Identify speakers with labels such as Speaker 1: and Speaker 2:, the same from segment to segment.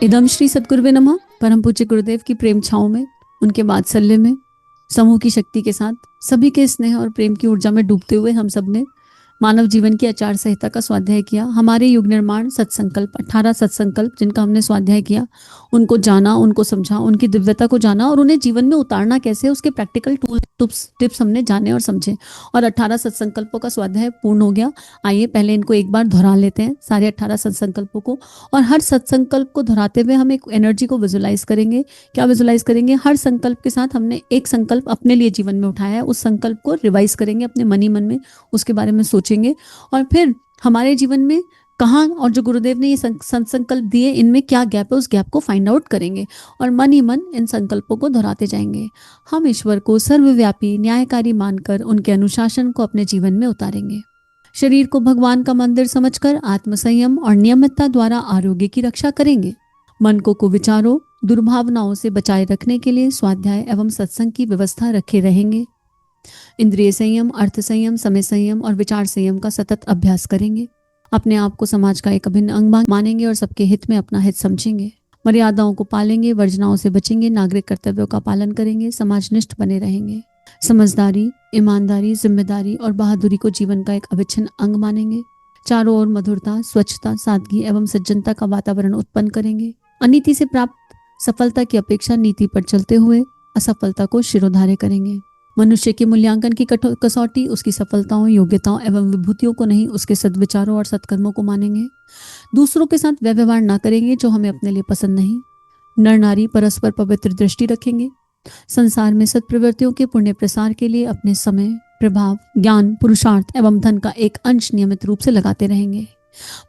Speaker 1: इदम श्री सद्गुरुवे नमः। परम पूज्य गुरुदेव की प्रेम छाओं में, उनके वात्सल्य में, समूह की शक्ति के साथ, सभी के स्नेह और प्रेम की ऊर्जा में डूबते हुए हम सब ने मानव जीवन की आचार संहिता का स्वाध्याय किया। हमारे युग निर्माण सत्संकल्प 18 सत्संकल्प जिनका हमने स्वाध्याय किया, उनको जाना, उनको समझा, उनकी दिव्यता को जाना और उन्हें जीवन में उतारना कैसे, उसके प्रैक्टिकल टिप्स हमने जाने और समझे। और 18 सत्संकल्पों का स्वाध्याय पूर्ण हो गया। आइए पहले इनको एक बार दोहरा लेते हैं, सारे 18 सत्संकल्पों को। और हर सत्संकल्प को दोहराते हुए हम एक एनर्जी को विजुलाइज करेंगे। क्या विजुलाइज करेंगे? हर संकल्प के साथ हमने एक संकल्प अपने लिए जीवन में उठाया है, उस संकल्प को रिवाइज करेंगे अपने मन ही मन में, उसके बारे में सोचेंगे और फिर हमारे जीवन में कहाँ और जो गुरुदेव ने ये संकल्प दिए, इनमें क्या गैप है, उस गैप को फाइंड आउट करेंगे और मन ही मन इन संकल्पों को दोहराते जाएंगे। हम ईश्वर को सर्वव्यापी न्यायकारी मानकर उनके अनुशासन को अपने जीवन में उतारेंगे। शरीर को भगवान का मंदिर समझकर आत्मसंयम और नियमितता द्वारा आरोग्य की रक्षा करेंगे। मन को कुविचारों, दुर्भावनाओं से बचाए रखने के लिए स्वाध्याय एवं सत्संग की व्यवस्था रखे रहेंगे। इंद्रिय संयम, अर्थ संयम, समय संयम और विचार संयम का सतत अभ्यास करेंगे। अपने आप को समाज का एक अभिन्न अंग मानेंगे और सबके हित में अपना हित समझेंगे। मर्यादाओं को पालेंगे, वर्जनाओं से बचेंगे, नागरिक कर्तव्यों का पालन करेंगे, समाजनिष्ठ बने रहेंगे। समझदारी, ईमानदारी, जिम्मेदारी और बहादुरी को जीवन का एक अविच्छिन्न अंग मानेंगे। चारों ओर मधुरता, स्वच्छता, सादगी एवं सज्जनता का वातावरण उत्पन्न करेंगे। अनीति से प्राप्त सफलता की अपेक्षा नीति पर चलते हुए असफलता को शिरोधार्य करेंगे। मनुष्य के मूल्यांकन की कसौटी उसकी सफलताओं, योग्यताओं एवं विभूतियों को नहीं, उसके सद्विचारों और सत्कर्मों को मानेंगे। दूसरों के साथ व्यवहार ना करेंगे जो हमें अपने लिए पसंद नहीं। नर नारी परस्पर पवित्र दृष्टि रखेंगे। संसार में सत्प्रवृत्तियों के पुण्य प्रसार के लिए अपने समय, प्रभाव, ज्ञान, पुरुषार्थ एवं धन का एक अंश नियमित रूप से लगाते रहेंगे।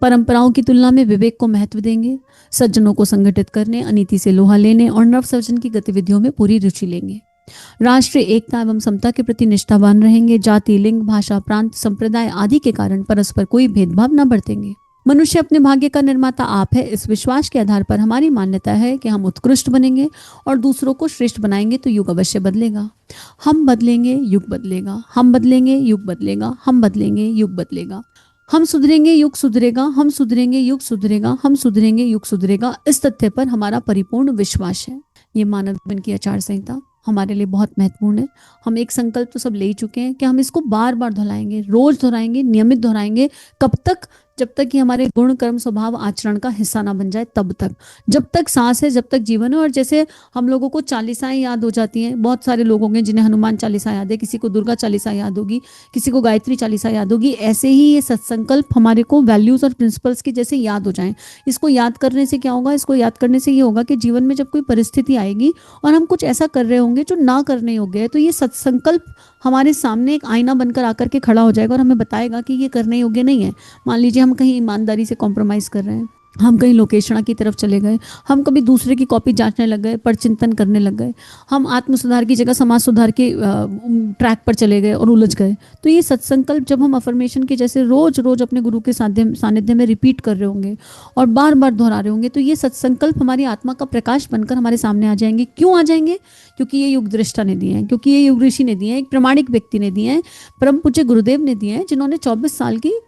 Speaker 1: परंपराओं की तुलना में विवेक को महत्व देंगे। सज्जनों को संगठित करने, अनीति से लोहा लेने और नव सृजन की गतिविधियों में पूरी रुचि लेंगे। राष्ट्रीय एकता एवं समता के प्रति निष्ठावान रहेंगे। जाति, लिंग, भाषा, प्रांत, संप्रदाय आदि के कारण परस्पर कोई भेदभाव न बरतेंगे। मनुष्य अपने भाग्य का निर्माता आप है, इस विश्वास के आधार पर हमारी मान्यता है कि हम उत्कृष्ट बनेंगे और दूसरों को श्रेष्ठ बनाएंगे तो युग अवश्य बदलेगा। हम बदलेंगे, युग बदलेगा। हम बदलेंगे, युग बदलेगा। हम बदलेंगे, युग बदलेगा। हम सुधरेंगे, युग सुधरेगा। हम सुधरेंगे, युग सुधरेगा। हम सुधरेंगे, युग सुधरेगा। इस तथ्य पर हमारा परिपूर्ण विश्वास है। ये मानव जीवन की आचार संहिता हमारे लिए बहुत महत्वपूर्ण है। हम एक संकल्प तो सब ले ही चुके हैं कि हम इसको बार बार दोहराएंगे, रोज दोहराएंगे, नियमित दोहराएंगे। कब तक? जब तक कि हमारे गुण, कर्म, स्वभाव, आचरण का हिस्सा ना बन जाए, तब तक। जब तक सांस है, जब तक जीवन है। और जैसे हम लोगों को चालीसाएं याद हो जाती हैं, बहुत सारे लोग होंगे जिन्हें हनुमान चालीसा याद है, किसी को दुर्गा चालीसा याद होगी, किसी को गायत्री चालीसा याद होगी। ऐसे ही ये सत्संकल्प हमारे को वैल्यूज और प्रिंसिपल्स की जैसे याद हो जाएं। इसको याद करने से क्या होगा? इसको याद करने से ये होगा कि जीवन में जब कोई परिस्थिति आएगी और हम कुछ ऐसा कर रहे होंगे जो ना करने योग्य है, तो ये सत्संकल्प हमारे सामने एक आईना बनकर आकर के खड़ा हो जाएगा और हमें बताएगा कि ये करने योग्य नहीं है। मान लीजिए हम कहीं ईमानदारी से कॉम्प्रोमाइज़ कर रहे हैं, हम कहीं लोकेशना की तरफ चले गए, हम कभी दूसरे की कॉपी जांचने लग गए, पर चिंतन करने लग गए, हम आत्म सुधार की जगह समाज सुधार के ट्रैक पर चले गए और उलझ गए। तो ये सत्संकल्प जब हम अफर्मेशन के जैसे रोज रोज अपने गुरु के सानिध्य में रिपीट कर रहे होंगे और बार बार दोहरा रहे होंगे, तो ये सत्संकल्प हमारी आत्मा का प्रकाश बनकर हमारे सामने आ जाएंगे। क्यों आ जाएंगे? क्योंकि ये युग दृष्टा ने दिए हैं, क्योंकि ये युग ऋषि ने दिए हैं, एक प्रामाणिक व्यक्ति ने दिए हैं, परम पूज्य गुरुदेव ने दिए हैं, जिन्होंने 24 साल की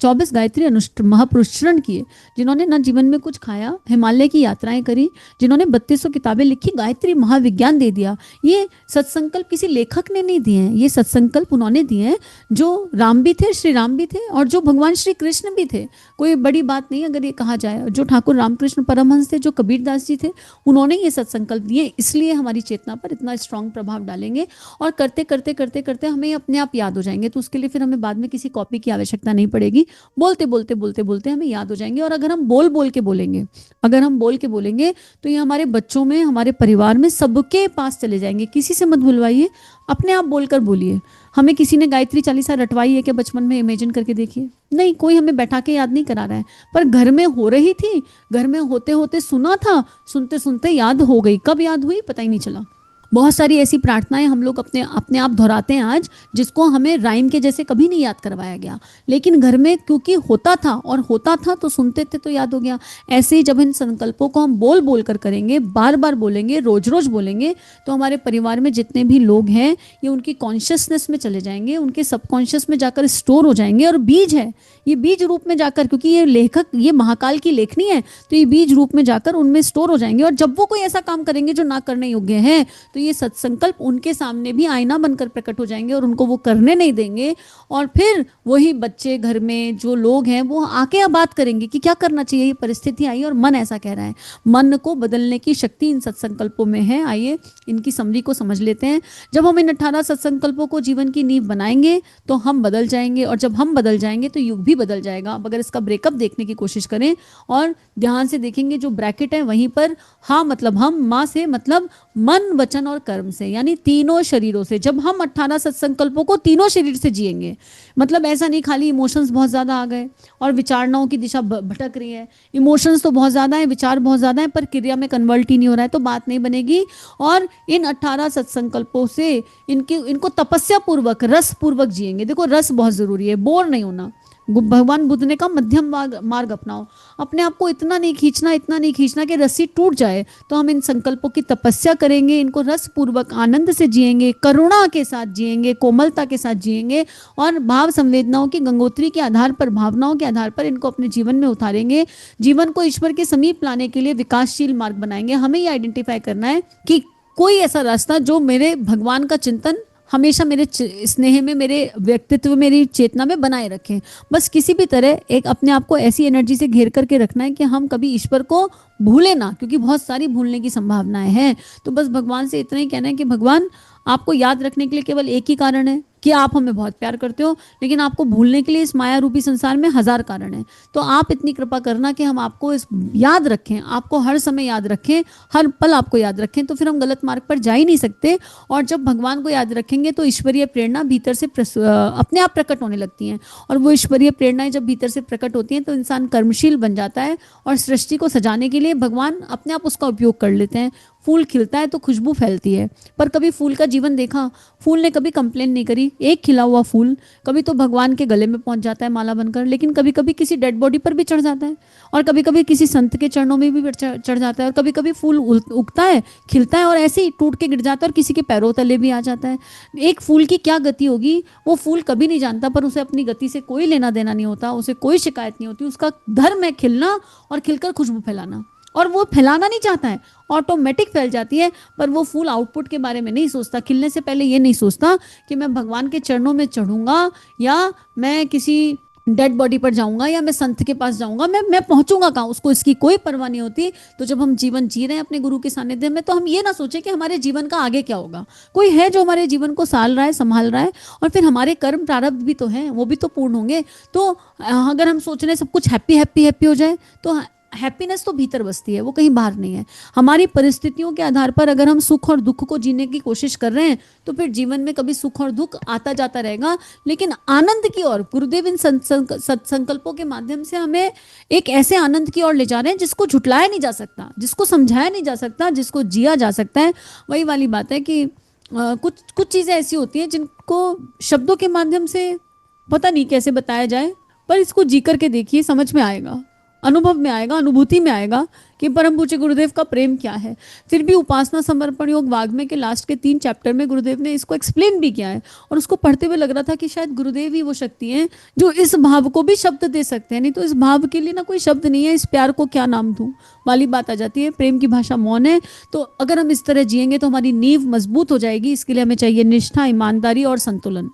Speaker 1: 24 गायत्री महापुरुषरण किए, जिन्होंने ना जीवन में कुछ खाया, हिमालय की यात्राएं करी, जिन्होंने 3200 किताबें लिखी, गायत्री महाविज्ञान दे दिया। ये सत्संकल्प किसी लेखक ने नहीं दिए हैं, ये सत्संकल्प उन्होंने दिए हैं जो राम भी थे, श्री राम भी थे और जो भगवान श्री कृष्ण भी थे। कोई बड़ी बात नहीं अगर ये कहा जाए। जो ठाकुर रामकृष्ण परमहंस थे, जो कबीरदास जी थे, उन्होंने ये सत्संकल्प दिए, इसलिए हमारी चेतना पर इतना स्ट्रांग प्रभाव डालेंगे और करते करते करते करते हमें अपने आप याद हो जाएंगे। तो उसके लिए फिर हमें बाद में किसी कॉपी की आवश्यकता नहीं पड़ेगी। बोलते बोलते बोलते बोलते हमें याद हो जाएंगे। और अगर हम बोल बोल के बोलेंगे, अगर हम बोल के बोलेंगे तो ये हमारे बच्चों में, हमारे परिवार में सबके पास चले जाएंगे। किसी से मत बुलवाइए, अपने आप बोलकर बोलिए। हमें किसी ने गायत्री चालीसा रटवाई है क्या बचपन में? इमेजिन करके देखिए, नहीं, कोई हमें बैठा के याद नहीं करा रहा है, पर घर में हो रही थी, घर में होते होते सुना था, सुनते सुनते याद हो गई। कब याद हुई पता ही नहीं चला। बहुत सारी ऐसी प्रार्थनाएं हम लोग अपने अपने आप दोहराते हैं आज, जिसको हमें राइम के जैसे कभी नहीं याद करवाया गया, लेकिन घर में क्योंकि होता था और होता था तो सुनते थे तो याद हो गया। ऐसे ही जब इन संकल्पों को हम बोल बोल कर करेंगे, बार बार बोलेंगे, रोज रोज बोलेंगे, तो हमारे परिवार में जितने भी लोग हैं ये उनकी कॉन्शियसनेस में चले जाएंगे, उनके सबकॉन्शियस में जाकर स्टोर हो जाएंगे। और बीज है, ये बीज रूप में जाकर, क्योंकि ये लेखक, ये महाकाल की लेखनी है, तो ये बीज रूप में जाकर उनमें स्टोर हो जाएंगे। और जब वो कोई ऐसा काम करेंगे जो ना करने योग्य है, तो ये सत्संकल्प उनके सामने भी आईना बनकर प्रकट हो जाएंगे और उनको वो करने नहीं देंगे। और फिर वही बच्चे, घर में जो लोग हैं, वो आके बात करेंगे कि क्या करना चाहिए, ये परिस्थिति आई और मन ऐसा कह रहा है। मन को बदलने की शक्ति इन सत्संकल्पों में है। आइए इनकी समरी को समझ लेते हैं। जब हम इन 18 सत्संकल्पों को जीवन की नींव बनाएंगे तो हम बदल जाएंगे, और जब हम बदल जाएंगे तो युग भी बदल जाएगा। अब अगर इसका ब्रेकअप देखने की कोशिश करें और ध्यान से देखेंगे, जो ब्रैकेट है वहीं पर हाँ मतलब हम, माँ से मतलब मन, वचन और कर्म से, यानी तीनों शरीरों से। जब हम 18 सत्संकल्पों को तीनों शरीर से जिएंगे, मतलब ऐसा नहीं खाली इमोशंस बहुत ज़्यादा आ गए और विचारणाओं की दिशा भटक रही है, इमोशंस तो बहुत ज़्यादा है, विचार बहुत ज़्यादा है, पर क्रिया में कन्वर्ट ही नहीं हो रहा है, तो बात नहीं बनेगी। और इन 18 सत्संकल्पों से इनको तपस्या पूर्वक, रस पूर्वक जिएंगे। देखो रस बहुत ज़रूरी है, बोर नहीं होना। भगवान बुद्ध ने कहा मध्यम मार्ग अपनाओ, अपने आप को इतना नहीं खींचना, इतना नहीं खींचना कि रस्सी टूट जाए। तो हम इन संकल्पों की तपस्या करेंगे, इनको रस पूर्वक आनंद से जिएंगे, करुणा के साथ जिएंगे, कोमलता के साथ जिएंगे, और भाव संवेदनाओं की गंगोत्री के आधार पर, भावनाओं के आधार पर इनको अपने जीवन में उतारेंगे। जीवन को ईश्वर के समीप लाने के लिए विकासशील मार्ग बनाएंगे। हमें ये आइडेंटिफाई करना है कि कोई ऐसा रास्ता जो मेरे भगवान का चिंतन हमेशा मेरे स्नेह में, मेरे व्यक्तित्व में, मेरी चेतना में बनाए रखें। बस किसी भी तरह एक अपने आप को ऐसी एनर्जी से घेर करके रखना है कि हम कभी ईश्वर को भूले ना, क्योंकि बहुत सारी भूलने की संभावनाएं हैं। तो बस भगवान से इतना ही कहना है कि भगवान, आपको याद रखने के लिए केवल एक ही कारण है कि आप हमें बहुत प्यार करते हो, लेकिन आपको भूलने के लिए इस माया रूपी संसार में 1000 कारण हैं। तो आप इतनी कृपा करना कि हम आपको याद रखें, आपको हर समय याद रखें, हर पल आपको याद रखें, तो फिर हम गलत मार्ग पर जा ही नहीं सकते। और जब भगवान को याद रखेंगे तो ईश्वरीय प्रेरणा भीतर से अपने आप प्रकट होने लगती हैं, और वो ईश्वरीय प्रेरणाएं जब भीतर से प्रकट होती हैं तो इंसान कर्मशील बन जाता है, और सृष्टि को सजाने के लिए भगवान अपने आप उसका उपयोग कर लेते हैं। फूल खिलता है तो खुशबू फैलती है, पर कभी फूल का जीवन देखा? फूल ने कभी कंप्लेन नहीं करी। एक खिला हुआ फूल कभी तो भगवान के गले में पहुंच जाता है माला बनकर, लेकिन कभी कभी किसी डेड बॉडी पर भी चढ़ जाता है, और कभी कभी किसी संत के चरणों में भी चढ़ जाता है, और कभी कभी फूल उगता है, खिलता है और ऐसे ही टूट के गिर जाता है, और किसी के पैरों तले भी आ जाता है। एक फूल की क्या गति होगी वो फूल कभी नहीं जानता, पर उसे अपनी गति से कोई लेना देना नहीं होता, उसे कोई शिकायत नहीं होती। उसका धर्म है खिलना और खिलकर खुशबू फैलाना, और वो फैलाना नहीं चाहता है, ऑटोमेटिक फैल जाती है। पर वो फूल आउटपुट के बारे में नहीं सोचता, खिलने से पहले ये नहीं सोचता कि मैं भगवान के चरणों में चढ़ूंगा, या मैं किसी डेड बॉडी पर जाऊंगा, या मैं संत के पास जाऊंगा, मैं पहुंचूंगा कहाँ, उसको इसकी कोई परवाह नहीं होती। तो जब हम जीवन जी रहे हैं अपने गुरु के सानिध्य में, तो हम ये ना सोचे कि हमारे जीवन का आगे क्या होगा। कोई है जो हमारे जीवन को साल रहा है, संभाल रहा है, और फिर हमारे कर्म प्रारब्ध भी तो हैं, वो भी तो पूर्ण होंगे। तो अगर हम सोच रहे हैं सब कुछ हैप्पी हैप्पी हैप्पी हो जाए, तो हैप्पीनेस तो भीतर बसती है, वो कहीं बाहर नहीं है। हमारी परिस्थितियों के आधार पर अगर हम सुख और दुख को जीने की कोशिश कर रहे हैं, तो फिर जीवन में कभी सुख और दुख आता जाता रहेगा, लेकिन आनंद की ओर गुरुदेव इन सत्संकल्पों के माध्यम से हमें एक ऐसे आनंद की ओर ले जा रहे हैं जिसको झुटलाया नहीं जा सकता, जिसको समझाया नहीं जा सकता, जिसको जिया जा सकता है। वही वाली बात है कि कुछ चीज़ें ऐसी होती हैं जिनको शब्दों के माध्यम से पता नहीं कैसे बताया जाए, पर इसको जी करके देखिए, समझ में आएगा, अनुभव में आएगा, अनुभूति में आएगा कि परम पूज्य गुरुदेव का प्रेम क्या है। फिर भी उपासना समर्पण योग वाग्मय के लास्ट के 3 चैप्टर में गुरुदेव ने इसको एक्सप्लेन भी किया है, और उसको पढ़ते हुए लग रहा था कि शायद गुरुदेव ही वो शक्ति है जो इस भाव को भी शब्द दे सकते हैं। नहीं तो इस भाव के लिए ना कोई शब्द नहीं है, इस प्यार को क्या नाम दूं वाली बात आ जाती है। प्रेम की भाषा मौन है। तो अगर हम इस तरह जिएंगे तो हमारी नींव मजबूत हो जाएगी। इसके लिए हमें चाहिए निष्ठा, ईमानदारी और संतुलन,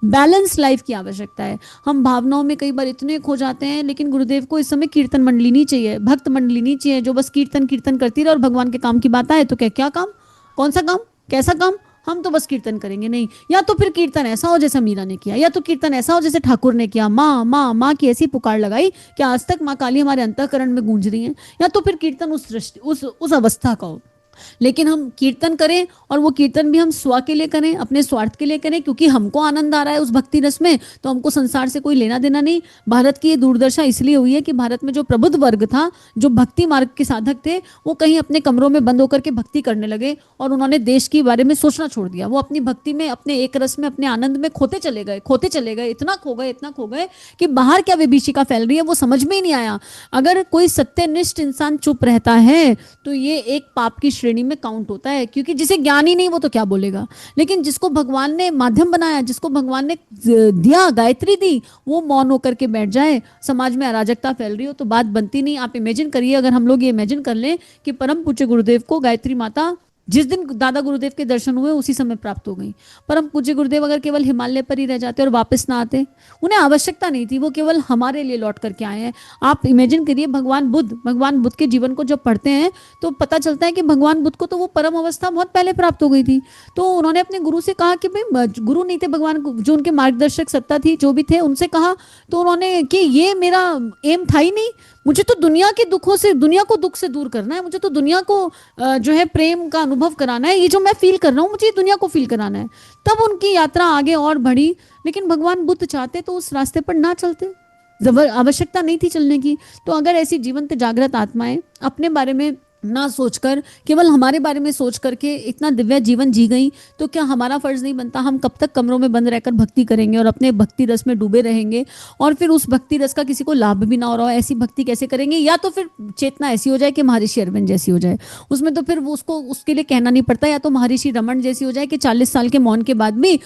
Speaker 1: बैलेंस लाइफ की आवश्यकता है। हम भावनाओं में कई बार इतने खो जाते हैं, लेकिन गुरुदेव को इस समय कीर्तन मंडली नहीं चाहिए, भक्त मंडली नहीं चाहिए जो बस कीर्तन कीर्तन करती रहे, और भगवान के काम की बात आए तो क्या काम, कौन सा काम, कैसा काम, हम तो बस कीर्तन करेंगे। नहीं, या तो फिर कीर्तन ऐसा हो जैसे मीरा ने किया, या तो कीर्तन ऐसा हो जैसे ठाकुर ने किया, माँ माँ माँ की ऐसी पुकार लगाई कि आज तक माँ काली हमारे अंतःकरण में गूंज रही है, या तो फिर कीर्तन उस अवस्था का हो लेकिन हम कीर्तन करें और वो कीर्तन भी हम स्व के लिए करें, अपने स्वार्थ के लिए करें, क्योंकि हमको आनंद आ रहा है उस भक्ति रस में, तो हमको संसार से कोई लेना देना नहीं। भारत की ये दुर्दशा इसलिए हुई है कि भारत में जो प्रबुद्ध वर्ग था, जो भक्ति मार्ग के साधक थे, वो कहीं अपने कमरों में बंद होकर के भक्ति करने लगे और उन्होंने देश के बारे में सोचना छोड़ दिया। वो अपनी भक्ति में, अपने एक रस में, अपने आनंद में खोते चले गए, खोते चले गए, इतना खो गए, इतना खो गए कि बाहर क्या विभीषिका फैल रही है वो समझ में ही नहीं आया। अगर कोई सत्यनिष्ठ इंसान चुप रहता है तो ये एक पाप की श्रेणी में काउंट होता है, क्योंकि जिसे ज्ञान ही नहीं वो तो क्या बोलेगा। लेकिन जिसको भगवान ने माध्यम बनाया, जिसको भगवान ने दिया, गायत्री दी, वो मौन होकर के बैठ जाए, समाज में अराजकता फैल रही हो तो बात बनती नहीं। आप इमेजिन करिए, अगर हम लोग ये इमेजिन कर लें कि परम पूज्य गुरुदेव को गायत्री माता जिस दिन दादा गुरुदेव के दर्शन हुए उसी समय प्राप्त हो गई। परम पूज्य गुरुदेव अगर केवल हिमालय पर ही रह जाते और वापस ना आते, उन्हें आवश्यकता नहीं थी, वो केवल हमारे लिए लौट करके आए हैं। आप इमेजिन करिए, भगवान बुद्ध के जीवन को जब पढ़ते हैं तो पता चलता है कि भगवान बुद्ध को तो वो परम अवस्था बहुत पहले प्राप्त हो गई थी। तो उन्होंने अपने गुरु से कहा कि भाई, गुरु नहीं थे भगवान, जो उनके मार्गदर्शक सत्ता थी, जो भी थे, उनसे कहा तो उन्होंने कि ये मेरा एम था ही नहीं, मुझे तो दुनिया के दुखों से, दुनिया को दुख से दूर करना है, मुझे तो दुनिया को जो है प्रेम का अनुभव कराना है, ये जो मैं फील कर रहा हूँ मुझे ये दुनिया को फील कराना है। तब उनकी यात्रा आगे और बढ़ी। लेकिन भगवान बुद्ध चाहते तो उस रास्ते पर ना चलते, आवश्यकता नहीं थी चलने की। तो अगर ऐसी जीवंत जागृत आत्माएं अपने बारे में ना सोचकर केवल हमारे बारे में सोच करके इतना दिव्य जीवन जी गई, तो क्या हमारा फर्ज नहीं बनता? हम कब तक कमरों में बंद रहकर भक्ति करेंगे और अपने भक्ति रस में डूबे रहेंगे, और फिर उस भक्ति रस का किसी को लाभ भी ना हो रहा हो, ऐसी भक्ति कैसे करेंगे? या तो फिर चेतना ऐसी हो जाए कि महर्षि अरविंद जैसी हो जाए, उसमें तो फिर वो उसको उसके लिए कहना नहीं पड़ता, या तो महर्षि रमन जैसी हो जाए कि 40 साल के मौन के बाद भी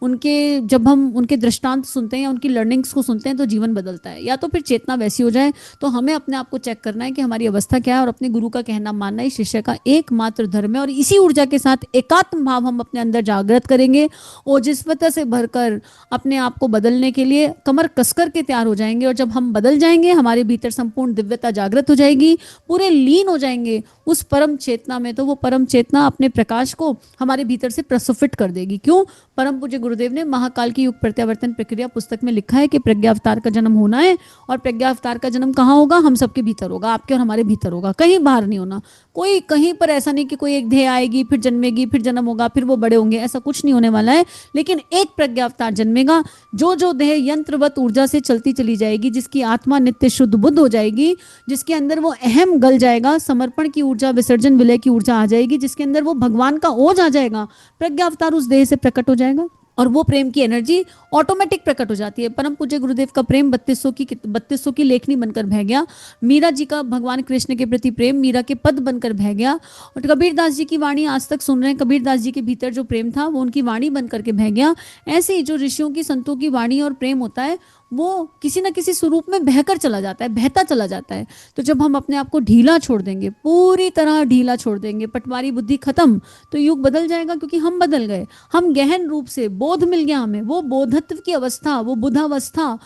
Speaker 1: उनके जब हम उनके दृष्टांत सुनते हैं या उनकी लर्निंग्स को सुनते हैं तो जीवन बदलता है। या तो फिर चेतना वैसी हो जाए। तो हमें अपने आप को चेक करना है कि हमारी अवस्था क्या है, और अपने गुरु का कहना मानना ही शिष्य का एकमात्र धर्म है। और इसी ऊर्जा के साथ एकात्म भाव हम अपने अंदर जागृत करेंगे, ओजस्वता से भरकर अपने आप को बदलने के लिए कमर कसकर के तैयार हो जाएंगे। और जब हम बदल जाएंगे, हमारे भीतर संपूर्ण दिव्यता जागृत हो जाएगी, पूरे लीन हो जाएंगे उस परम चेतना में, तो वो परम चेतना अपने प्रकाश को हमारे भीतर से प्रस्फुटित कर देगी। क्यों? परम पूज्य गुरुदेव ने महाकाल की युग प्रत्यावर्तन प्रक्रिया पुस्तक में लिखा है कि प्रज्ञा अवतार का जन्म होना है, और प्रज्ञा अवतार का जन्म कहाँ होगा? हम सबके भीतर होगा, आपके और हमारे भीतर होगा, कहीं बाहर नहीं होना। कोई कहीं पर ऐसा नहीं कि कोई एक देह आएगी, फिर जन्मेगी, फिर जन्म होगा, फिर वो बड़े होंगे, ऐसा कुछ नहीं होने वाला है। लेकिन एक प्रज्ञा अवतार जन्मेगा, जो देह यंत्रवत ऊर्जा से चलती चली जाएगी, जिसकी आत्मा नित्य शुद्ध बुद्ध हो जाएगी, जिसके अंदर वो अहम गल जाएगा, समर्पण की ऊर्जा, विसर्जन विलय की ऊर्जा आ जाएगी, जिसके अंदर वो भगवान का ओज आ जाएगा, प्रज्ञा अवतार उस देह से प्रकट हो जाएगा और वो प्रेम की एनर्जी ऑटोमेटिक प्रकट हो जाती है। परम पूज्य गुरुदेव का प्रेम 3200 की लेखनी बनकर बह गया। मीरा जी का भगवान कृष्ण के प्रति प्रेम मीरा के पद बनकर बह गया। और कबीरदास जी की वाणी आज तक सुन रहे हैं, कबीरदास जी के भीतर जो प्रेम था वो उनकी वाणी बनकर के बह गया। ऐसे ही जो ऋषियों की, संतों की वाणी और प्रेम होता है वो किसी न किसी स्वरूप में बहकर चला जाता है, बहता चला जाता है। तो जब हम अपने आप को ढीला छोड़ देंगे, पूरी तरह ढीला छोड़ देंगे, पटवारी बुद्धि खत्म, तो युग बदल जाएगा, क्योंकि हम बदल गए। हम गहन रूप से बोध मिल गया हमें, वो बोधत्व की अवस्था, वो बुधावस्था,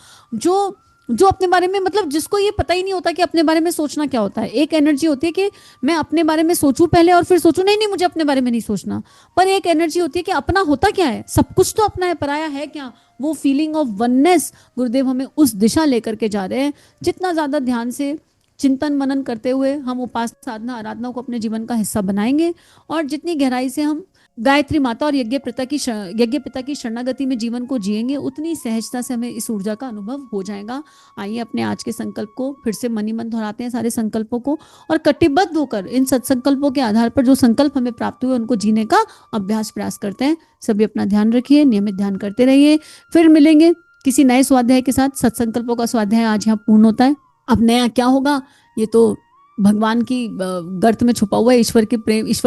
Speaker 1: जो अपने बारे में, मतलब जिसको ये पता ही नहीं होता कि अपने बारे में सोचना क्या होता है। एक एनर्जी होती है कि मैं अपने बारे में सोचूं पहले और फिर सोचूं नहीं मुझे अपने बारे में नहीं सोचना। पर एक एनर्जी होती है कि अपना होता क्या है, सब कुछ तो अपना है, पराया है क्या? वो फीलिंग ऑफ वननेस, गुरुदेव हमें उस दिशा लेकर के जा रहे हैं। जितना ज्यादा ध्यान से चिंतन मनन करते हुए हम उपासना, साधना, आराधना को अपने जीवन का हिस्सा बनाएंगे, और जितनी गहराई से हम गायत्री माता और यज्ञ पिता की शरणागति में जीवन को जिएंगे, उतनी सहजता से हमें इस ऊर्जा का अनुभव हो जाएगा। आइए अपने आज के संकल्प को फिर से मन ही मन दोहराते हैं, सारे संकल्पों को, और कटिबद्ध होकर इन सत्संकल्पों के आधार पर जो संकल्प हमें प्राप्त हुए उनको जीने का अभ्यास प्रयास करते हैं। सभी अपना ध्यान रखिए, नियमित ध्यान करते रहिए। फिर मिलेंगे किसी नए स्वाध्याय के साथ। सत्संकल्पों का स्वाध्याय आज यहाँ पूर्ण होता है। अब नया क्या होगा, ये तो भगवान की गर्त में छुपा हुआ है, ईश्वर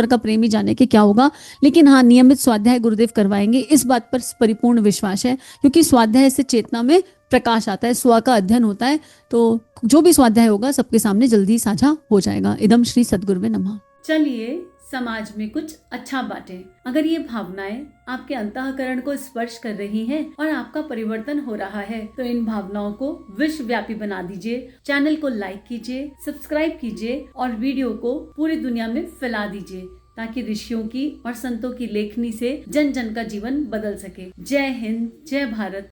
Speaker 1: का प्रेम ही जाने के क्या होगा। लेकिन हाँ, नियमित स्वाध्याय गुरुदेव करवाएंगे, इस बात पर परिपूर्ण विश्वास है, क्योंकि स्वाध्याय से चेतना में प्रकाश आता है, स्व का अध्ययन होता है। तो जो भी स्वाध्याय होगा सबके सामने जल्दी साझा हो जाएगा। इदम श्री सद्गुरुवे नमः। चलिए समाज में कुछ अच्छा बांटे। अगर ये भावनाएं आपके अंतःकरण को स्पर्श कर रही हैं और आपका परिवर्तन हो रहा है, तो इन भावनाओं को विश्वव्यापी बना दीजिए। चैनल को लाइक कीजिए, सब्सक्राइब कीजिए और वीडियो को पूरी दुनिया में फैला दीजिए, ताकि ऋषियों की और संतों की लेखनी से जन जन का जीवन बदल सके। जय हिंद, जय भारत।